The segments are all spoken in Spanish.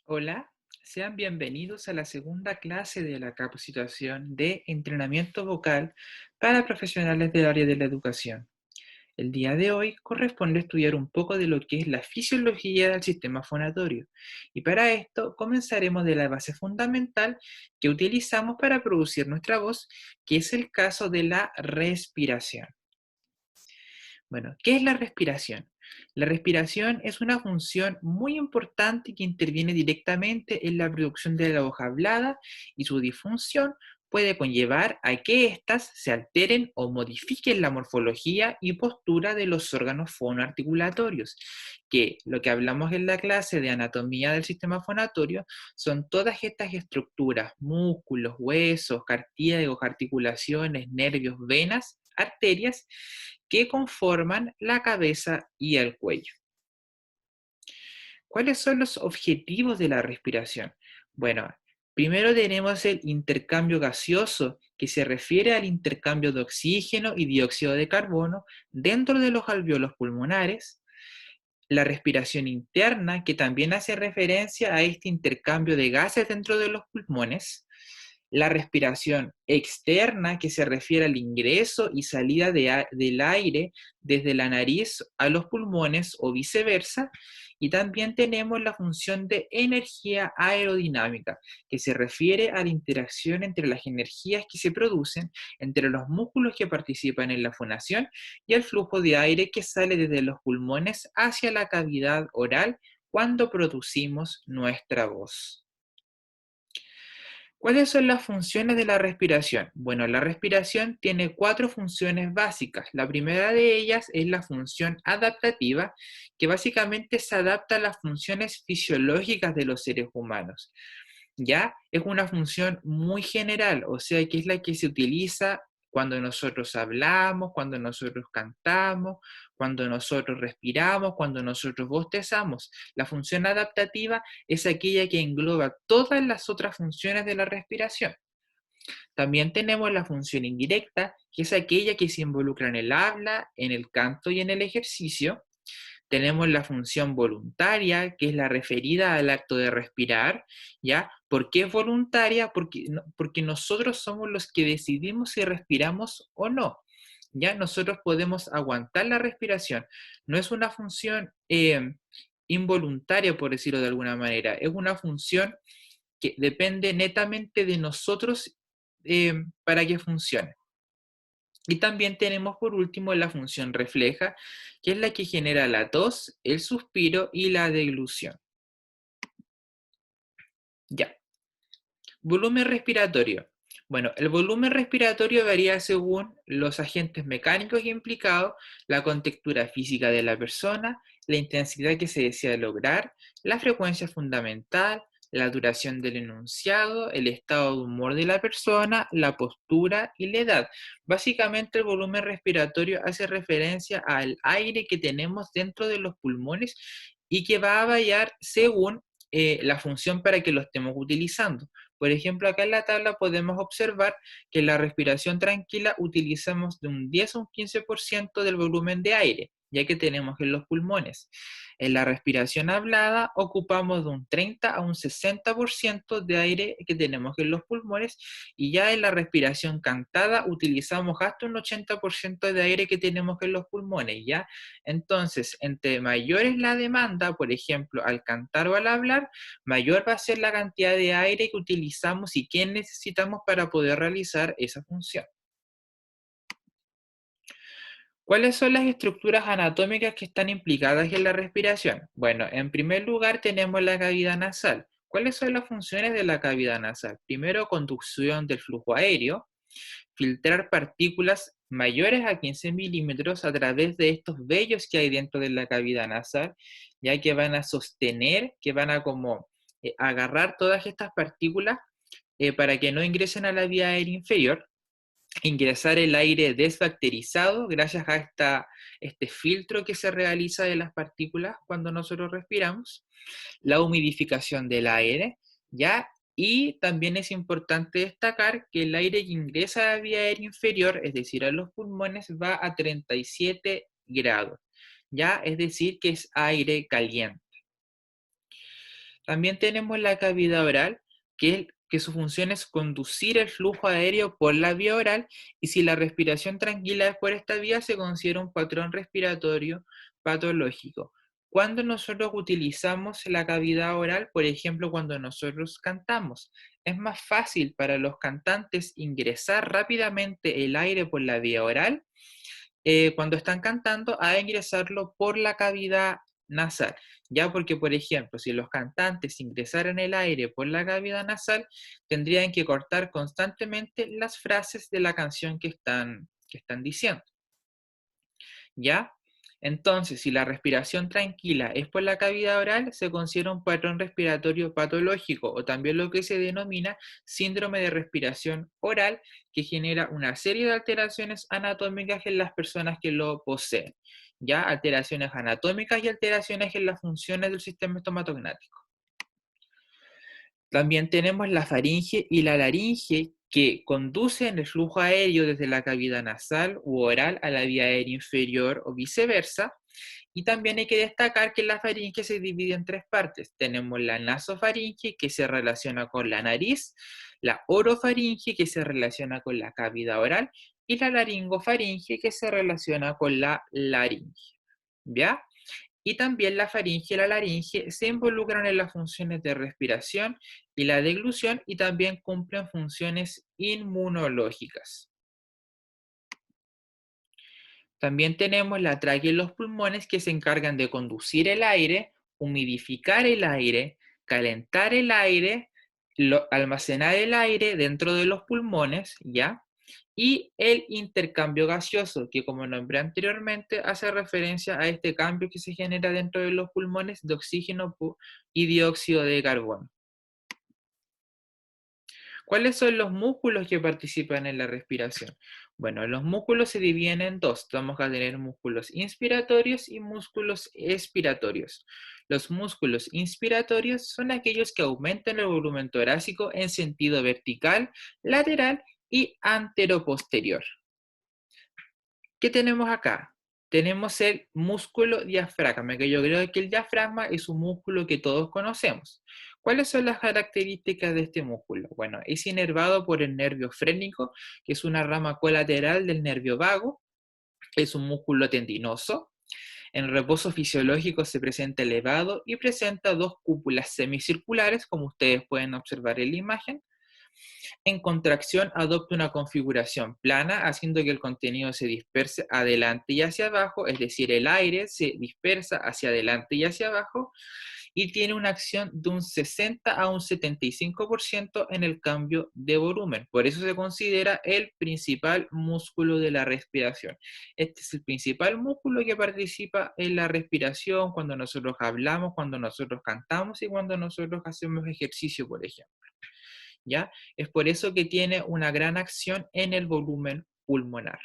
Hola, sean bienvenidos a la segunda clase de la capacitación de entrenamiento vocal para profesionales del área de la educación. El día de hoy corresponde estudiar un poco de lo que es la fisiología del sistema fonatorio y para esto comenzaremos de la base fundamental que utilizamos para producir nuestra voz, que es el caso de la respiración. Bueno, ¿qué es la respiración? La respiración es una función muy importante que interviene directamente en la producción de la voz hablada y su disfunción puede conllevar a que éstas se alteren o modifiquen la morfología y postura de los órganos fonoarticulatorios, que lo que hablamos en la clase de anatomía del sistema fonatorio son todas estas estructuras, músculos, huesos, cartílagos, articulaciones, nervios, venas, arterias, que conforman la cabeza y el cuello. ¿Cuáles son los objetivos de la respiración? Bueno, primero tenemos el intercambio gaseoso, que se refiere al intercambio de oxígeno y dióxido de carbono dentro de los alvéolos pulmonares. La respiración interna, que también hace referencia a este intercambio de gases dentro de los pulmones. La respiración externa, que se refiere al ingreso y salida del aire desde la nariz a los pulmones o viceversa. Y también tenemos la función de energía aerodinámica, que se refiere a la interacción entre las energías que se producen entre los músculos que participan en la fonación y el flujo de aire que sale desde los pulmones hacia la cavidad oral cuando producimos nuestra voz. ¿Cuáles son las funciones de la respiración? Bueno, la respiración tiene cuatro funciones básicas. La primera de ellas es la función adaptativa, que básicamente se adapta a las funciones fisiológicas de los seres humanos. Ya es una función muy general, o sea que es la que se utiliza cuando nosotros hablamos, cuando nosotros cantamos, cuando nosotros respiramos, cuando nosotros bostezamos. La función adaptativa es aquella que engloba todas las otras funciones de la respiración. También tenemos la función indirecta, que es aquella que se involucra en el habla, en el canto y en el ejercicio. Tenemos la función voluntaria, que es la referida al acto de respirar, ¿ya? ¿Por qué es voluntaria? Porque nosotros somos los que decidimos si respiramos o no. ¿Ya? Nosotros podemos aguantar la respiración. No es una función involuntaria, por decirlo de alguna manera. Es una función que depende netamente de nosotros para que funcione. Y también tenemos por último la función refleja, que es la que genera la tos, el suspiro y la deglución. Ya. Volumen respiratorio. Bueno, el volumen respiratorio varía según los agentes mecánicos implicados, la contextura física de la persona, la intensidad que se desea lograr, la frecuencia fundamental, la duración del enunciado, el estado de humor de la persona, la postura y la edad. Básicamente el volumen respiratorio hace referencia al aire que tenemos dentro de los pulmones y que va a variar según la función para que lo estemos utilizando. Por ejemplo, acá en la tabla podemos observar que en la respiración tranquila utilizamos de un 10 a un 15% del volumen de aire, ya que tenemos en los pulmones. En la respiración hablada ocupamos de un 30 a un 60% de aire que tenemos en los pulmones y ya en la respiración cantada utilizamos hasta un 80% de aire que tenemos en los pulmones, ¿ya? Entonces, entre mayor es la demanda, por ejemplo, al cantar o al hablar, mayor va a ser la cantidad de aire que utilizamos y que necesitamos para poder realizar esa función. ¿Cuáles son las estructuras anatómicas que están implicadas en la respiración? Bueno, en primer lugar tenemos la cavidad nasal. ¿Cuáles son las funciones de la cavidad nasal? Primero, conducción del flujo aéreo, filtrar partículas mayores a 15 milímetros a través de estos vellos que hay dentro de la cavidad nasal, ya que van a sostener, que van a como agarrar todas estas partículas para que no ingresen a la vía aérea inferior, ingresar el aire desbacterizado gracias a este filtro que se realiza de las partículas cuando nosotros respiramos, la humidificación del aire, ¿ya? Y también es importante destacar que el aire que ingresa a la vía aérea inferior, es decir, a los pulmones, va a 37 grados, ¿ya? Es decir, que es aire caliente. También tenemos la cavidad oral, que su función es conducir el flujo aéreo por la vía oral, y si la respiración tranquila es por esta vía, se considera un patrón respiratorio patológico. Cuando nosotros utilizamos la cavidad oral, por ejemplo, cuando nosotros cantamos, es más fácil para los cantantes ingresar rápidamente el aire por la vía oral cuando están cantando a ingresarlo por la cavidad nasal. Ya porque, por ejemplo, si los cantantes ingresaran el aire por la cavidad nasal, tendrían que cortar constantemente las frases de la canción que están diciendo. ¿Ya? Entonces, si la respiración tranquila es por la cavidad oral, se considera un patrón respiratorio patológico, o también lo que se denomina síndrome de respiración oral, que genera una serie de alteraciones anatómicas en las personas que lo poseen. ¿Ya? Alteraciones anatómicas y alteraciones en las funciones del sistema estomatognático. También tenemos la faringe y la laringe, que conducen el flujo aéreo desde la cavidad nasal u oral a la vía aérea inferior o viceversa. Y también hay que destacar que la faringe se divide en tres partes. Tenemos la nasofaringe, que se relaciona con la nariz, la orofaringe, que se relaciona con la cavidad oral, y la laringofaringe, que se relaciona con la laringe. ¿Ya? Y también la faringe y la laringe se involucran en las funciones de respiración y la deglución, y también cumplen funciones inmunológicas. También tenemos la tráquea y los pulmones, que se encargan de conducir el aire, humidificar el aire, calentar el aire, almacenar el aire dentro de los pulmones, ¿ya? Y el intercambio gaseoso, que como nombré anteriormente, hace referencia a este cambio que se genera dentro de los pulmones de oxígeno y dióxido de carbono. ¿Cuáles son los músculos que participan en la respiración? Bueno, los músculos se dividen en dos. Vamos a tener músculos inspiratorios y músculos expiratorios. Los músculos inspiratorios son aquellos que aumentan el volumen torácico en sentido vertical, lateral y anteroposterior. ¿Qué tenemos acá? Tenemos el músculo diafragma, que yo creo que el diafragma es un músculo que todos conocemos. ¿Cuáles son las características de este músculo? Bueno, es inervado por el nervio frénico, que es una rama colateral del nervio vago. Es un músculo tendinoso. En reposo fisiológico se presenta elevado y presenta dos cúpulas semicirculares, como ustedes pueden observar en la imagen. En contracción adopta una configuración plana, haciendo que el contenido se disperse adelante y hacia abajo, es decir, el aire se dispersa hacia adelante y hacia abajo, y tiene una acción de un 60 a un 75% en el cambio de volumen. Por eso se considera el principal músculo de la respiración. Este es el principal músculo que participa en la respiración cuando nosotros hablamos, cuando nosotros cantamos y cuando nosotros hacemos ejercicio, por ejemplo. ¿Ya? Es por eso que tiene una gran acción en el volumen pulmonar.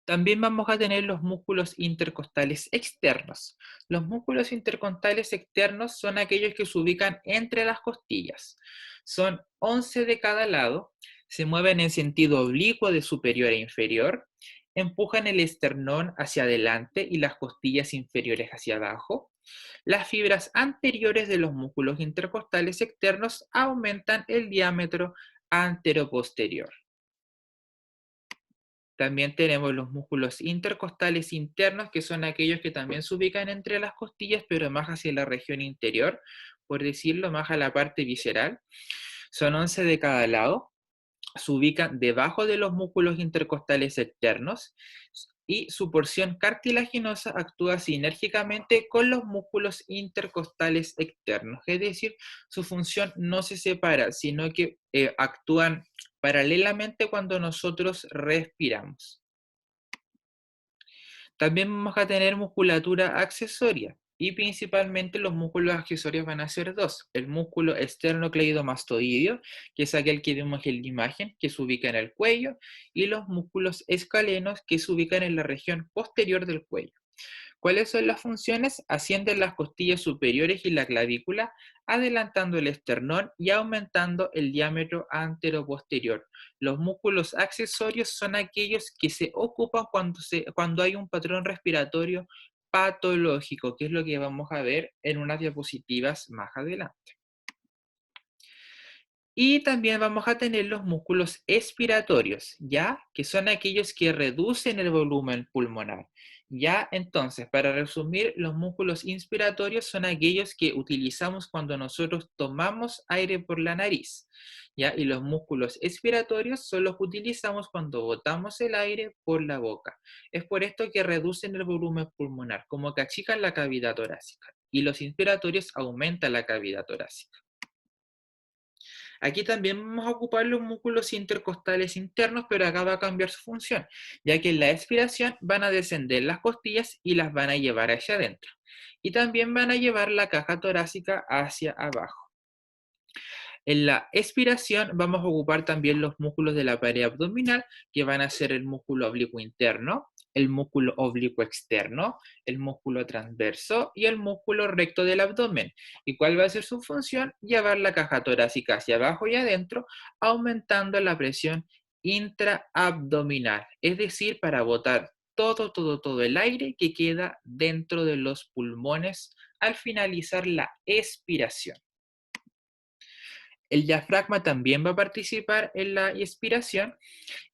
También vamos a tener los músculos intercostales externos. Los músculos intercostales externos son aquellos que se ubican entre las costillas. Son 11 de cada lado, se mueven en sentido oblicuo de superior a inferior, empujan el esternón hacia adelante y las costillas inferiores hacia abajo. Las fibras anteriores de los músculos intercostales externos aumentan el diámetro anteroposterior. También tenemos los músculos intercostales internos, que son aquellos que también se ubican entre las costillas, pero más hacia la región interior, por decirlo, más a la parte visceral. Son 11 de cada lado. Se ubican debajo de los músculos intercostales externos, y su porción cartilaginosa actúa sinérgicamente con los músculos intercostales externos. Es decir, su función no se separa, sino que actúan paralelamente cuando nosotros respiramos. También vamos a tener musculatura accesoria, y principalmente los músculos accesorios van a ser dos: el músculo esternocleidomastoideo, que es aquel que vemos en la imagen, que se ubica en el cuello, y los músculos escalenos, que se ubican en la región posterior del cuello. ¿Cuáles son las funciones? Ascienden las costillas superiores y la clavícula, adelantando el esternón y aumentando el diámetro anteroposterior. Los músculos accesorios son aquellos que se ocupan cuando hay un patrón respiratorio patológico, que es lo que vamos a ver en unas diapositivas más adelante. Y también vamos a tener los músculos expiratorios, ¿ya? Que son aquellos que reducen el volumen pulmonar. ¿Ya? Entonces, para resumir, los músculos inspiratorios son aquellos que utilizamos cuando nosotros tomamos aire por la nariz, ¿ya? Y los músculos expiratorios son los que utilizamos cuando botamos el aire por la boca. Es por esto que reducen el volumen pulmonar, como que achican la cavidad torácica. Y los inspiratorios aumentan la cavidad torácica. Aquí también vamos a ocupar los músculos intercostales internos, pero acá va a cambiar su función, ya que en la expiración van a descender las costillas y las van a llevar hacia adentro. Y también van a llevar la caja torácica hacia abajo. En la expiración vamos a ocupar también los músculos de la pared abdominal, que van a ser el músculo oblicuo interno, el músculo oblicuo externo, el músculo transverso y el músculo recto del abdomen. ¿Y cuál va a ser su función? Llevar la caja torácica hacia abajo y adentro, aumentando la presión intraabdominal, es decir, para botar todo el aire que queda dentro de los pulmones al finalizar la expiración. El diafragma también va a participar en la expiración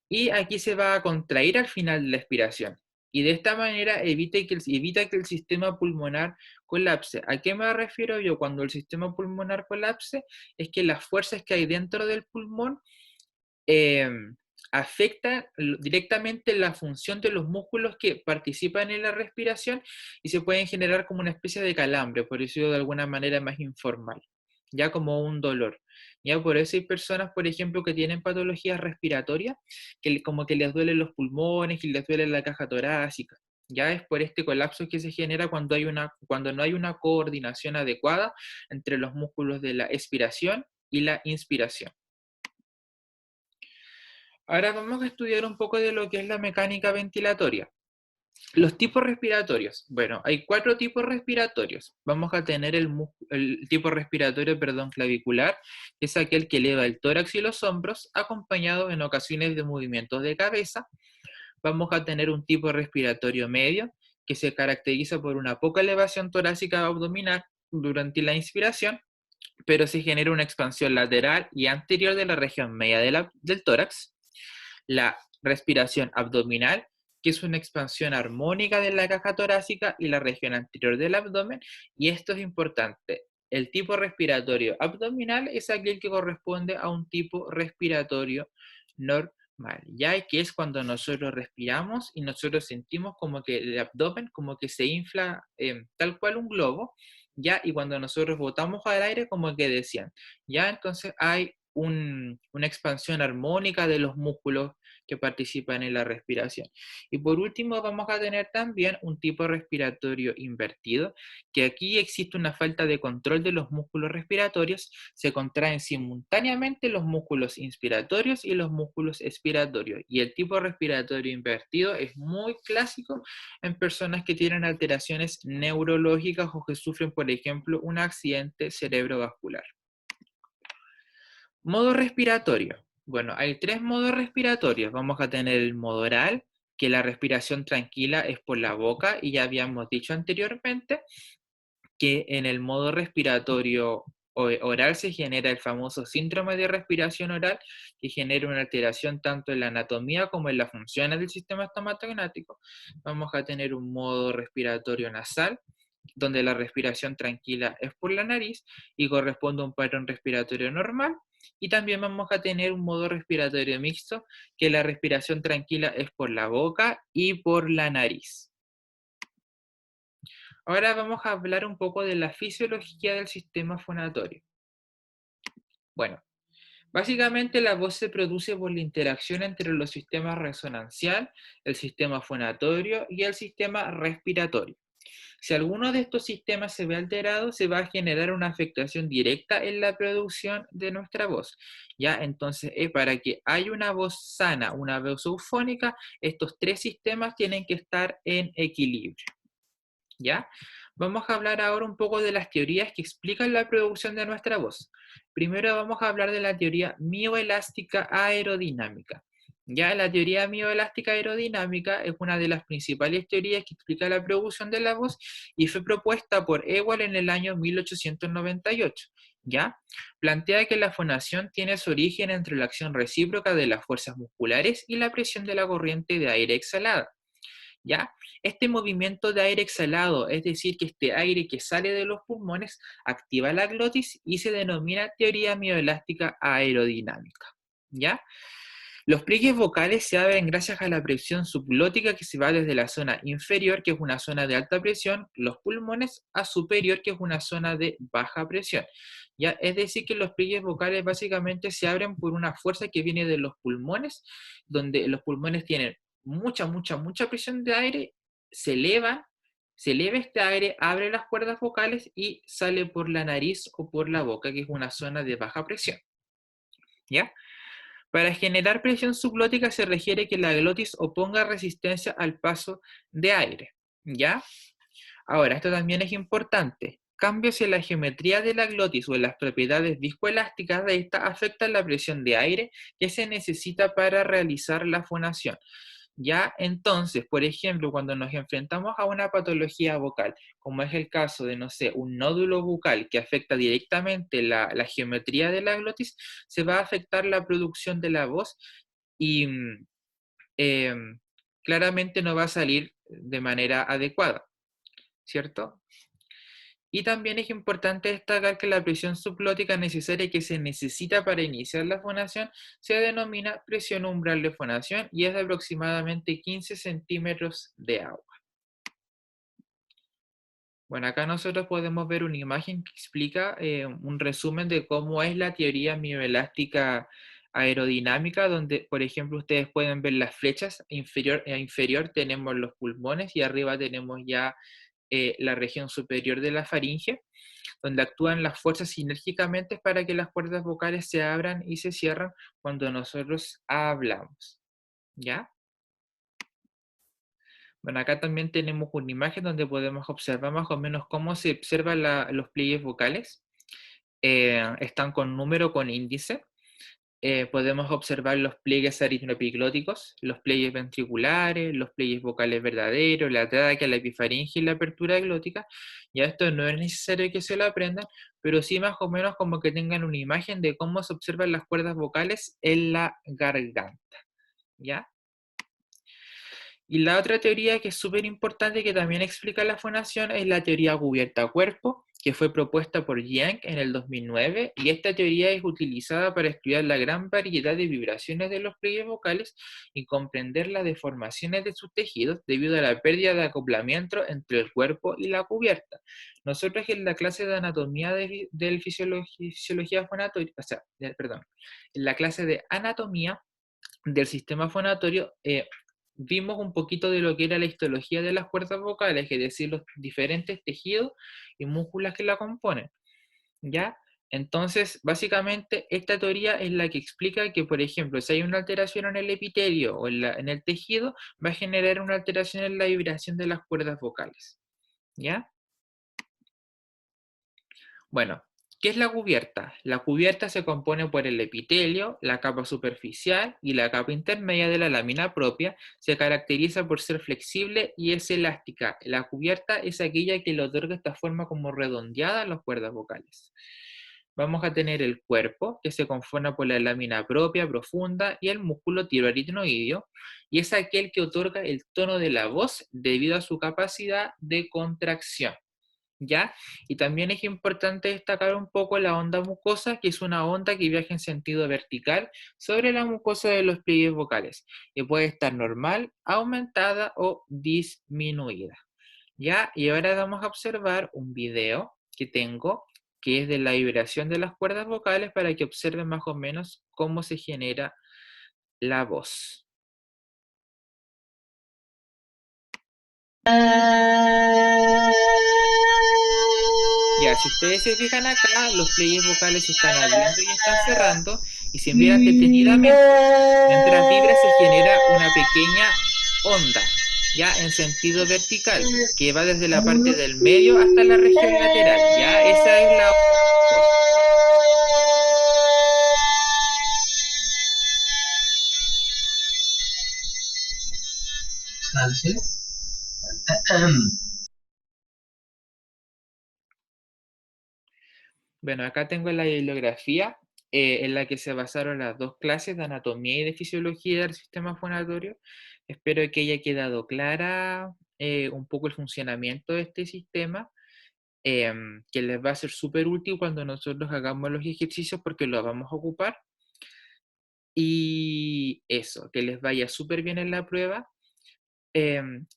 y aquí se va a contraer al final de la expiración. Y de esta manera evita que el sistema pulmonar colapse. ¿A qué me refiero yo cuando el sistema pulmonar colapse? Es que las fuerzas que hay dentro del pulmón eh, afectan directamente la función de los músculos que participan en la respiración y se pueden generar como una especie de calambre, por decirlo de alguna manera más informal, ya como un dolor. Ya por eso hay personas, por ejemplo, que tienen patologías respiratorias, como que les duelen los pulmones y les duele la caja torácica. Ya es por este colapso que se genera cuando no hay una coordinación adecuada entre los músculos de la expiración y la inspiración. Ahora vamos a estudiar un poco de lo que es la mecánica ventilatoria. Los tipos respiratorios. Bueno, hay 4 tipos respiratorios. Vamos a tener el tipo respiratorio, perdón, clavicular, que es aquel que eleva el tórax y los hombros, acompañado en ocasiones de movimientos de cabeza. Vamos a tener un tipo respiratorio medio, que se caracteriza por una poca elevación torácica abdominal durante la inspiración, pero se genera una expansión lateral y anterior de la región media del tórax. La respiración abdominal, que es una expansión armónica de la caja torácica y la región anterior del abdomen, y esto es importante. El tipo respiratorio abdominal es aquel que corresponde a un tipo respiratorio normal, ya que es cuando nosotros respiramos y nosotros sentimos como que el abdomen como que se infla tal cual un globo, ya, y cuando nosotros botamos al aire como que decían, ya, entonces hay una expansión armónica de los músculos que participan en la respiración. Y por último vamos a tener también un tipo respiratorio invertido, que aquí existe una falta de control de los músculos respiratorios, se contraen simultáneamente los músculos inspiratorios y los músculos expiratorios. Y el tipo respiratorio invertido es muy clásico en personas que tienen alteraciones neurológicas o que sufren, por ejemplo, un accidente cerebrovascular. Modo respiratorio. Bueno, hay 3 modos respiratorios. Vamos a tener el modo oral, que la respiración tranquila es por la boca, y ya habíamos dicho anteriormente que en el modo respiratorio oral se genera el famoso síndrome de respiración oral, que genera una alteración tanto en la anatomía como en las funciones del sistema estomatognático. Vamos a tener un modo respiratorio nasal, donde la respiración tranquila es por la nariz y corresponde a un patrón respiratorio normal. Y también vamos a tener un modo respiratorio mixto, que la respiración tranquila es por la boca y por la nariz. Ahora vamos a hablar un poco de la fisiología del sistema fonatorio. Bueno, básicamente la voz se produce por la interacción entre los sistemas resonancial, el sistema fonatorio y el sistema respiratorio. Si alguno de estos sistemas se ve alterado, se va a generar una afectación directa en la producción de nuestra voz. ¿Ya? Entonces, para que haya una voz sana, una voz eufónica, estos 3 sistemas tienen que estar en equilibrio. ¿Ya? Vamos a hablar ahora un poco de las teorías que explican la producción de nuestra voz. Primero vamos a hablar de la teoría mioelástica aerodinámica. Ya la teoría mioelástica aerodinámica es una de las principales teorías que explica la producción de la voz y fue propuesta por Ewald en el año 1898. ¿Ya? Plantea que la fonación tiene su origen entre la acción recíproca de las fuerzas musculares y la presión de la corriente de aire exhalada. ¿Ya? Este movimiento de aire exhalado, es decir, que este aire que sale de los pulmones, activa la glotis y se denomina teoría mioelástica aerodinámica. ¿Ya? Los pliegues vocales se abren gracias a la presión subglótica que se va desde la zona inferior, que es una zona de alta presión, los pulmones, a superior, que es una zona de baja presión. ¿Ya? Es decir, que los pliegues vocales básicamente se abren por una fuerza que viene de los pulmones, donde los pulmones tienen mucha presión de aire, se eleva este aire, abre las cuerdas vocales y sale por la nariz o por la boca, que es una zona de baja presión. ¿Ya? Para generar presión subglótica se requiere que la glotis oponga resistencia al paso de aire, ¿ya? Ahora, esto también es importante. Cambios en la geometría de la glotis o en las propiedades viscoelásticas de esta afectan la presión de aire que se necesita para realizar la fonación. ¿Ya? Entonces, por ejemplo, cuando nos enfrentamos a una patología vocal, como es el caso de, no sé, un nódulo bucal que afecta directamente la geometría de la glotis, se va a afectar la producción de la voz y claramente no va a salir de manera adecuada, ¿cierto? Y también es importante destacar que la presión subglótica necesaria que se necesita para iniciar la fonación se denomina presión umbral de fonación y es de aproximadamente 15 centímetros de agua. Bueno, acá nosotros podemos ver una imagen que explica un resumen de cómo es la teoría mioelástica aerodinámica, donde, por ejemplo, ustedes pueden ver las flechas. A inferior tenemos los pulmones y arriba tenemos ya la región superior de la faringe, donde actúan las fuerzas sinérgicamente para que las cuerdas vocales se abran y se cierran cuando nosotros hablamos. ¿Ya? Bueno, acá también tenemos una imagen donde podemos observar más o menos cómo se observan los pliegues vocales. Están con número, con índice. Podemos observar los pliegues aritmioepiglóticos, los pliegues ventriculares, los pliegues vocales verdaderos, la tráquea, la epifaringe y la apertura glótica. Ya esto no es necesario que se lo aprendan, pero sí más o menos como que tengan una imagen de cómo se observan las cuerdas vocales en la garganta. ¿Ya? Y la otra teoría que es súper importante que también explica la fonación es la teoría cubierta-cuerpo, que fue propuesta por Yang en el 2009, y esta teoría es utilizada para estudiar la gran variedad de vibraciones de los pliegues vocales y comprender las deformaciones de sus tejidos debido a la pérdida de acoplamiento entre el cuerpo y la cubierta. Nosotros en la clase de anatomía de fisiología fonatoria, en la clase de anatomía del sistema fonatorio, vimos un poquito de lo que era la histología de las cuerdas vocales, es decir, los diferentes tejidos y músculos que la componen, ¿ya? Entonces, básicamente, esta teoría es la que explica que, por ejemplo, si hay una alteración en el epitelio o en el tejido, va a generar una alteración en la vibración de las cuerdas vocales, ¿ya? Bueno, ¿qué es la cubierta? La cubierta se compone por el epitelio, la capa superficial y la capa intermedia de la lámina propia. Se caracteriza por ser flexible y es elástica. La cubierta es aquella que le otorga esta forma como redondeada a las cuerdas vocales. Vamos a tener el cuerpo, que se conforma por la lámina propia, profunda, y el músculo tiroaritenoideo, y es aquel que otorga el tono de la voz debido a su capacidad de contracción. ¿Ya? Y también es importante destacar un poco la onda mucosa, que es una onda que viaja en sentido vertical sobre la mucosa de los pliegues vocales, y puede estar normal, aumentada o disminuida. ¿Ya? Y ahora vamos a observar un video que tengo, que es de la vibración de las cuerdas vocales, para que observen más o menos cómo se genera la voz. Ya, si ustedes se fijan acá, los pliegues vocales se están abriendo y están cerrando, y si miran detenidamente, mientras vibra se genera una pequeña onda, ya en sentido vertical, que va desde la parte del medio hasta la región lateral, ya esa es la onda. Bueno, acá tengo la bibliografía en la que se basaron las dos clases de anatomía y de fisiología del sistema fonatorio. Espero que haya quedado clara un poco el funcionamiento de este sistema, que les va a ser súper útil cuando nosotros hagamos los ejercicios porque los vamos a ocupar. Y eso, que les vaya súper bien en la prueba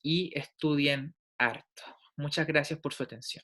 y estudien harto. Muchas gracias por su atención.